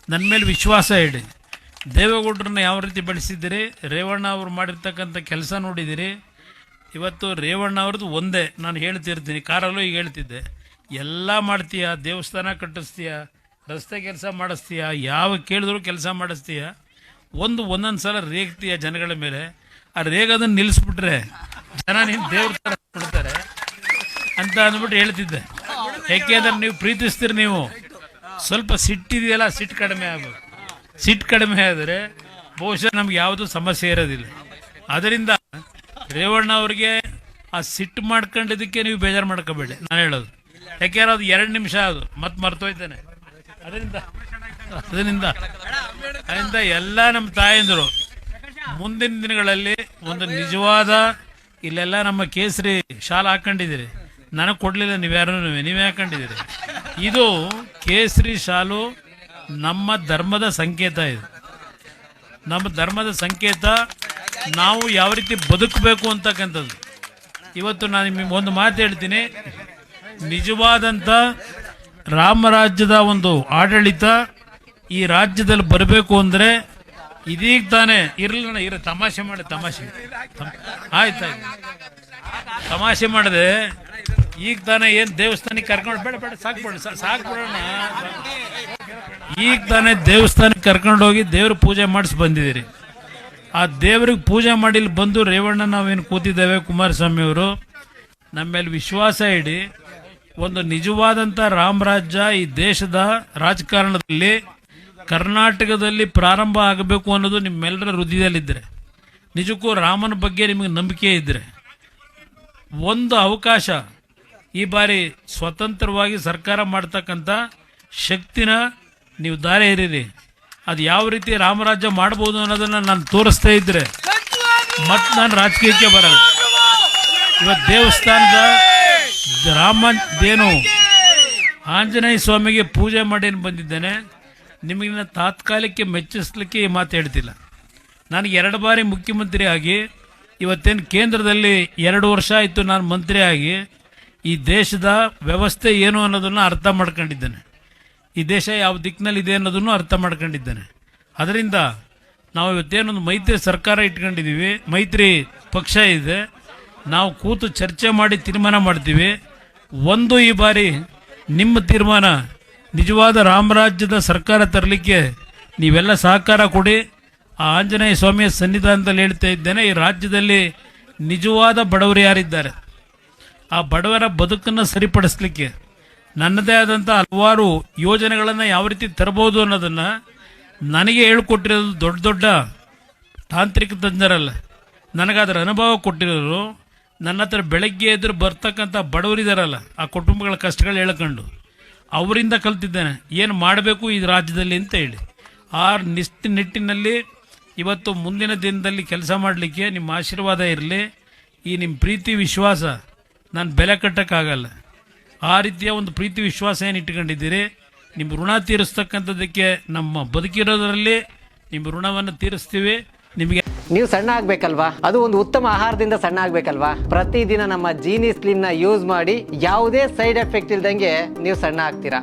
ನನ್ನ ಮೇಲೆ ವಿಶ್ವಾಸ ಇಡಿ. ದೇವೇಗೌಡರನ್ನ ಯಾವ ರೀತಿ ಬೆಳೆಸಿದ್ದೀರಿ, ರೇವಣ್ಣ ಅವರು ಮಾಡಿರ್ತಕ್ಕಂಥ ಕೆಲಸ ನೋಡಿದ್ದೀರಿ. ಇವತ್ತು ರೇವಣ್ಣ ಅವ್ರದ್ದು ಒಂದೇ ನಾನು ಹೇಳ್ತಿರ್ತೀನಿ, ಕಾರಲ್ಲೂ ಈಗ ಹೇಳ್ತಿದ್ದೆ, ಎಲ್ಲ ಮಾಡ್ತೀಯ, ದೇವಸ್ಥಾನ ಕಟ್ಟಿಸ್ತೀಯ, ರಸ್ತೆ ಕೆಲಸ ಮಾಡಿಸ್ತೀಯ, ಯಾವ ಕೇಳಿದ್ರು ಕೆಲಸ ಮಾಡಿಸ್ತೀಯ, ಒಂದೊಂದು ಸಲ ರೇಗ್ತೀಯ ಜನಗಳ ಮೇಲೆ. ಆ ರೇಗೋದನ್ನು ನಿಲ್ಲಿಸ್ಬಿಟ್ರೆ ಜನ ನೀನು ದೇವ್ರ ಥರ ಕೊಡ್ತಾರೆ ಅಂತ ಅಂದ್ಬಿಟ್ಟು ಹೇಳ್ತಿದ್ದೆ. ಯಾಕೆಂದ್ರೆ ನೀವು ಪ್ರೀತಿಸ್ತೀರಿ, ನೀವು ಸ್ವಲ್ಪ ಸಿಟ್ಟಿದೆಯಲ್ಲ, ಸಿಟ್ಟು ಕಡಿಮೆ ಆಗಬೇಕು. ಸಿಟ್ಟು ಕಡಿಮೆ ಆದರೆ ಬಹುಶಃ ನಮ್ಗೆ ಯಾವುದೂ ಸಮಸ್ಯೆ ಇರೋದಿಲ್ಲ. ಅದರಿಂದ ರೇವಣ್ಣ ಅವ್ರಿಗೆ ಆ ಸಿಟ್ಟು ಮಾಡ್ಕೊಂಡಿದ್ದಕ್ಕೆ ನೀವು ಬೇಜಾರು ಮಾಡ್ಕೋಬೇಡಿ ನಾನು ಹೇಳೋದು. ಯಾಕೆಂದ್ರೆ ಅದು 2 ನಿಮಿಷ ಅದು ಮತ್ತೆ ಮರ್ತೋಯ್ತಾನೆ. ಅದರಿಂದ ಎಲ್ಲ ನಮ್ಮ ತಾಯಂದರು ಮುಂದಿನ ದಿನಗಳಲ್ಲಿ ಒಂದು ನಿಜವಾದ, ಇಲ್ಲೆಲ್ಲ ನಮ್ಮ ಕೇಸರಿ ಶಾಲ್ ಹಾಕೊಂಡಿದ್ದೀರಿ, ನನಗೆ ಕೊಡಲಿಲ್ಲ, ನೀವೇ ಹಾಕೊಂಡಿದ್ದೀರಿ. ಇದು ಕೇಸರಿ ಶಾಲು ನಮ್ಮ ಧರ್ಮದ ಸಂಕೇತ. ಇದು ನಮ್ಮ ಧರ್ಮದ ಸಂಕೇತ. ನಾವು ಯಾವ ರೀತಿ ಬದುಕಬೇಕು ಅಂತಕ್ಕಂಥದ್ದು. ಇವತ್ತು ನಾನು ನಿಮಗೆ ಒಂದು ಮಾತು ಹೇಳ್ತೀನಿ, ನಿಜವಾದಂಥ ರಾಮರಾಜ್ಯದ ಒಂದು ಆಡಳಿತ ಈ ರಾಜ್ಯದಲ್ಲಿ ಬರಬೇಕು ಅಂದರೆ ಇದೀಗ ತಾನೇ ತಮಾಷೆ ಮಾಡಿ ಆಯ್ತಾಯ್ತು, ತಮಾಷೆ ಮಾಡಿದೆ. ಈಗ ತಾನೇ ಏನು ದೇವಸ್ಥಾನಕ್ಕೆ ಕರ್ಕೊಂಡು ಬೇಡ ಸಾಕ್ಬಿಡೋಣ. ಈಗ ತಾನೇ ದೇವಸ್ಥಾನಕ್ಕೆ ಕರ್ಕೊಂಡೋಗಿ ದೇವ್ರ ಪೂಜೆ ಮಾಡಿಸಿ ಬಂದಿದ್ದೀರಿ. ಆ ದೇವ್ರಿಗೆ ಪೂಜೆ ಮಾಡಿ ಬಂದು ರೇವಣ್ಣ ನಾವೇನು ಕೂತಿದ್ದೇವೆ, ಕುಮಾರಸ್ವಾಮಿ ಅವರು ನಮ್ಮ ಮೇಲೆ ವಿಶ್ವಾಸ ಇಡಿ. ಒಂದು ನಿಜವಾದಂಥ ರಾಮರಾಜ್ಯ ಈ ದೇಶದ ರಾಜಕಾರಣದಲ್ಲಿ ಕರ್ನಾಟಕದಲ್ಲಿ ಪ್ರಾರಂಭ ಆಗಬೇಕು ಅನ್ನೋದು ನಿಮ್ಮೆಲ್ಲರ ಹೃದಯದಲ್ಲಿದ್ದರೆ, ನಿಜಕ್ಕೂ ರಾಮನ ಬಗ್ಗೆ ನಿಮಗೆ ನಂಬಿಕೆ ಇದ್ದರೆ, ಒಂದು ಅವಕಾಶ ಈ ಬಾರಿ ಸ್ವತಂತ್ರವಾಗಿ ಸರ್ಕಾರ ಮಾಡ್ತಕ್ಕಂಥ ಶಕ್ತಿನ ನೀವು ದಾರಿ ಹಿರೀರಿ. ಅದು ಯಾವ ರೀತಿ ರಾಮರಾಜ್ಯ ಮಾಡ್ಬೋದು ಅನ್ನೋದನ್ನು ನಾನು ತೋರಿಸ್ತಾ ಇದ್ದರೆ ಮತ್ತೆ ನಾನು ರಾಜಕೀಯಕ್ಕೆ ಬರಲ್ಲ. ಇವತ್ತು ದೇವಸ್ಥಾನದ ರಾಮದೇನು ಆಂಜನೇಯ ಸ್ವಾಮಿಗೆ ಪೂಜೆ ಮಾಡಿ ಬಂದಿದ್ದೇನೆ. ನಿಮಗಿನ ತಾತ್ಕಾಲಿಕ ಮೆಚ್ಚಿಸ್ಲಿಕ್ಕೆ ಈ ಮಾತು ಹೇಳ್ತಿಲ್ಲ. ನನಗೆ 2 ಬಾರಿ ಮುಖ್ಯಮಂತ್ರಿ ಆಗಿ, ಇವತ್ತೇನು ಕೇಂದ್ರದಲ್ಲಿ 2 ವರ್ಷ ಆಯಿತು ನಾನು ಮಂತ್ರಿ ಆಗಿ, ಈ ದೇಶದ ವ್ಯವಸ್ಥೆ ಏನು ಅನ್ನೋದನ್ನು ಅರ್ಥ ಮಾಡ್ಕೊಂಡಿದ್ದೇನೆ. ಈ ದೇಶ ಯಾವ ದಿಕ್ಕಿನಲ್ಲಿದೆ ಅನ್ನೋದನ್ನು ಅರ್ಥ ಮಾಡ್ಕೊಂಡಿದ್ದೇನೆ. ಅದರಿಂದ ನಾವು ಇವತ್ತೇನೊಂದು ಮೈತ್ರಿ ಸರ್ಕಾರ ಇಟ್ಕೊಂಡಿದ್ದೀವಿ, ಮೈತ್ರಿ ಪಕ್ಷ ಇದೆ, ನಾವು ಕೂತು ಚರ್ಚೆ ಮಾಡಿ ತೀರ್ಮಾನ ಮಾಡ್ತೀವಿ. ಈ ಬಾರಿ ನಿಮ್ಮ ತೀರ್ಮಾನ ನಿಜವಾದ ರಾಮರಾಜ್ಯದ ಸರ್ಕಾರ ತರಲಿಕ್ಕೆ ನೀವೆಲ್ಲ ಸಹಕಾರ ಕೊಡಿ. ಆ ಆಂಜನೇಯ ಸ್ವಾಮಿಯ ಸನ್ನಿಧಾನದಲ್ಲಿ ಹೇಳ್ತಾ ಇದ್ದೇನೆ, ಈ ರಾಜ್ಯದಲ್ಲಿ ನಿಜವಾದ ಬಡವರು ಯಾರಿದ್ದಾರೆ, ಆ ಬಡವರ ಬದುಕನ್ನು ಸರಿಪಡಿಸಲಿಕ್ಕೆ ನನ್ನದೇ ಆದಂಥ ಹಲವಾರು ಯೋಜನೆಗಳನ್ನು ಯಾವ ರೀತಿ ತರಬಹುದು ಅನ್ನೋದನ್ನು ನನಗೆ ಹೇಳ್ಕೊಟ್ಟಿರೋದು ದೊಡ್ಡ ತಾಂತ್ರಿಕ ತಜ್ಞರಲ್ಲ, ನನಗಾದರ ಅನುಭವ ಕೊಟ್ಟಿರೋರು. ನನ್ನ ಹತ್ರ ಬೆಳಗ್ಗೆ ಎದುರು ಬರ್ತಕ್ಕಂಥ ಬಡವರಿದಾರಲ್ಲ, ಆ ಕುಟುಂಬಗಳ ಕಷ್ಟಗಳು ಹೇಳ್ಕೊಂಡು ಅವರಿಂದ ಕಲ್ತಿದ್ದೇನೆ ಏನು ಮಾಡಬೇಕು ಈ ರಾಜ್ಯದಲ್ಲಿ ಅಂತ ಹೇಳಿ. ಆ ನಿಟ್ಟಿನಲ್ಲಿ ಇವತ್ತು ಮುಂದಿನ ದಿನದಲ್ಲಿ ಕೆಲಸ ಮಾಡಲಿಕ್ಕೆ ನಿಮ್ಮ ಆಶೀರ್ವಾದ ಇರಲಿ. ಈ ನಿಮ್ಮ ಪ್ರೀತಿ ವಿಶ್ವಾಸ ನಾನು ಬೆಲೆ ಕಟ್ಟೋಕ್ಕಾಗಲ್ಲ. ಆ ರೀತಿಯ ಒಂದು ಪ್ರೀತಿ ವಿಶ್ವಾಸ ಏನು ಇಟ್ಕೊಂಡಿದ್ದೀರಿ, ನಿಮ್ಮ ಋಣ ತೀರಿಸ್ತಕ್ಕಂಥದ್ದಕ್ಕೆ ನಮ್ಮ ಬದುಕಿರೋದರಲ್ಲಿ ನಿಮ್ಮ ಋಣವನ್ನು ತೀರಿಸ್ತೀವಿ. ನಿಮಗೆ ನೀವು ಸಣ್ಣ ಆಗ್ಬೇಕಲ್ವಾ, ಅದು ಒಂದು ಉತ್ತಮ ಆಹಾರದಿಂದ ಸಣ್ಣ ಆಗ್ಬೇಕಲ್ವಾ. ಪ್ರತಿದಿನ ನಮ್ಮ ಜೀನಿ ಸ್ಲಿಮ್ ನ ಯೂಸ್ ಮಾಡಿ ಯಾವುದೇ ಸೈಡ್ ಎಫೆಕ್ಟ್ ಇಲ್ದಂಗೆ ನೀವು ಸಣ್ಣ ಆಗ್ತೀರಾ.